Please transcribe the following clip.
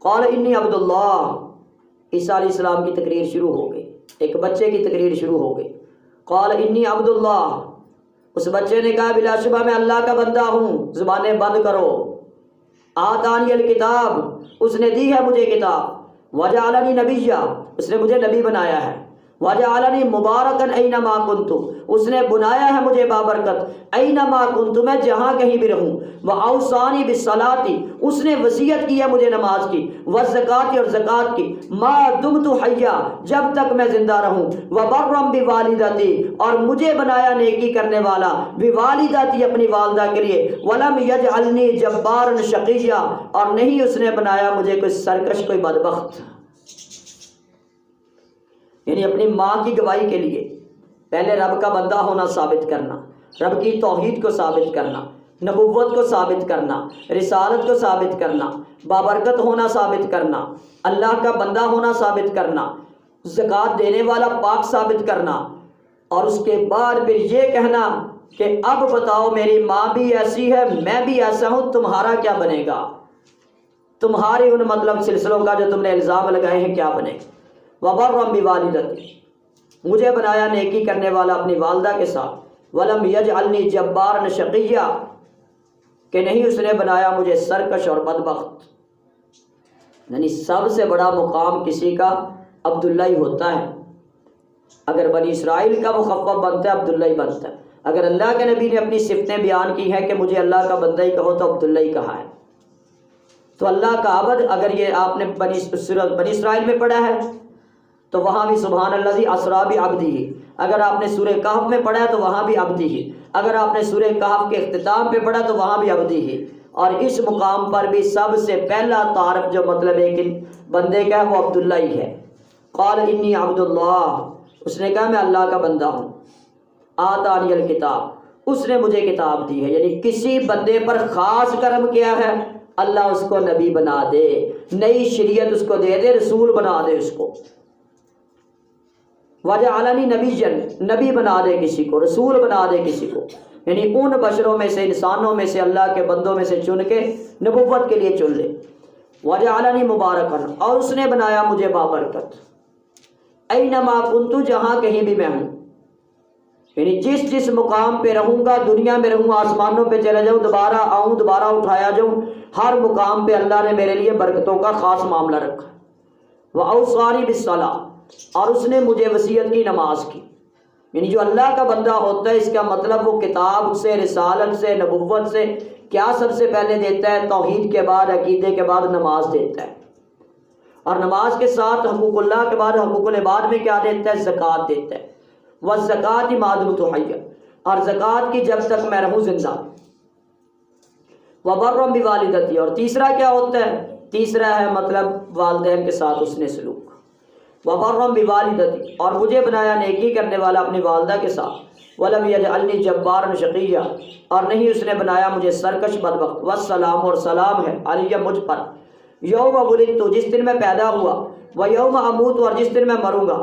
قال انی عبداللہ، عیسیٰ علیہ السلام کی تقریر شروع ہو گئی، ایک بچے کی تقریر شروع ہو گئی۔ قال انی عبداللہ، اس بچے نے کہا بلا شبہ میں اللہ کا بندہ ہوں، زبانیں بند کرو۔ آتانی الکتاب، اس نے دی ہے مجھے کتاب، وجعلنی نبیّا، اس نے مجھے نبی بنایا ہے، وجعلنی مبارکا اینما کنت، اس نے بنایا ہے مجھے بابرکت، اینما کنت، میں جہاں کہیں بھی رہوں، واوصانی بالصلاۃ، اس نے وصیت کی ہے مجھے نماز کی، والزکاۃ، اور زکوٰۃ کی، ما دمت حیا، جب تک میں زندہ رہوں، وبرا بوالدتی، اور مجھے بنایا نیکی کرنے والا، بوالدتی، اپنی والدہ کے لیے، ولم یجعلنی جبارا شقیا، اور نہیں اس نے بنایا مجھے کوئی سرکش، کوئی بدبخت۔ یعنی اپنی ماں کی گواہی کے لیے پہلے رب کا بندہ ہونا ثابت کرنا، رب کی توحید کو ثابت کرنا، نبوت کو ثابت کرنا، رسالت کو ثابت کرنا، بابرکت ہونا ثابت کرنا، اللہ کا بندہ ہونا ثابت کرنا، زکوٰۃ دینے والا پاک ثابت کرنا، اور اس کے بعد پھر یہ کہنا کہ اب بتاؤ میری ماں بھی ایسی ہے، میں بھی ایسا ہوں، تمہارا کیا بنے گا، تمہارے ان مطلب سلسلوں کا جو تم نے الزام لگائے ہیں کیا بنے گا۔ وبرا بوالدتی، مجھے بنایا نیکی کرنے والا اپنی والدہ کے ساتھ، ولم یجعلنی جبارا شقیا، کہ نہیں اس نے بنایا مجھے سرکش اور بدبخت۔ یعنی سب سے بڑا مقام کسی کا عبداللہ ہی ہوتا ہے۔ اگر بنی اسرائیل کا مخفف بنتا ہے عبداللہ ہی بنتا ہے۔ اگر اللہ کے نبی نے اپنی صفتیں بیان کی ہیں کہ مجھے اللہ کا بندہ ہی کہو تو عبداللہ ہی کہا ہے۔ تو اللہ کا عبد، اگر یہ آپ نے بنی اسرائیل میں پڑھا ہے تو وہاں بھی سبحان الذی اسریٰ بعبدہ، اگر آپ نے سورہ کہف میں پڑھا ہے تو وہاں بھی عبدہ، اگر آپ نے سورہ کہف کے اختتام پہ پڑھا تو وہاں بھی عبدہ، اور اس مقام پر بھی سب سے پہلا تعارف جو مطلب ہے کہ بندے کا ہے وہ عبداللہ ہی ہے۔ قال انی عبداللہ، اس نے کہا میں اللہ کا بندہ ہوں، آتانی الکتاب، اس نے مجھے کتاب دی ہے۔ یعنی کسی بندے پر خاص کرم کیا ہے، اللہ اس کو نبی بنا دے، نئی شریعت اس کو دے دے، رسول بنا دے اس کو، وجعلنی نبیًا، نبی بنا دے کسی کو، رسول بنا دے کسی کو، یعنی ان بشروں میں سے، انسانوں میں سے، اللہ کے بندوں میں سے چن کے نبوت کے لیے چن لے۔ وجعلنی مبارکا، اور اس نے بنایا مجھے بابرکت، اینما کنت، جہاں کہیں بھی میں ہوں، یعنی جس مقام پہ رہوں گا، دنیا میں رہوں، آسمانوں پہ چلے جاؤں، دوبارہ آؤں، دوبارہ اٹھایا جاؤں، ہر مقام پہ اللہ نے میرے لیے برکتوں کا خاص معاملہ رکھا۔ واوصانی بالصلاۃ، اور اس نے مجھے وصیت کی نماز کی۔ یعنی جو اللہ کا بندہ ہوتا ہے اس کا مطلب وہ کتاب سے، رسالت سے، نبوت سے کیا سب سے پہلے دیتا ہے؟ توحید کے بعد، عقیدے کے بعد نماز دیتا ہے، اور نماز کے ساتھ حقوق اللہ کے بعد حقوق العباد میں کیا دیتا ہے؟ زکوٰۃ دیتا ہے۔ والزکاۃ ما دمت حیا، اور زکوٰۃ کی جب تک میں رہوں زندہ۔ وبرا بوالدتی، اور تیسرا کیا ہوتا ہے؟ تیسرا ہے مطلب والدین کے ساتھ اس نے سلوک۔ وبرا بوالدتی، اور مجھے بنایا نیکی کرنے والا اپنی والدہ کے ساتھ، ولم یجعلنی جبارا شقیا، اور نہیں اس نے بنایا مجھے سرکش بدبخت۔ والسلام، اور سلام ہے علیہ مجھ پر، یوم ولدت، جس دن میں پیدا ہوا، و یوم اموت، اور جس دن میں مروں گا۔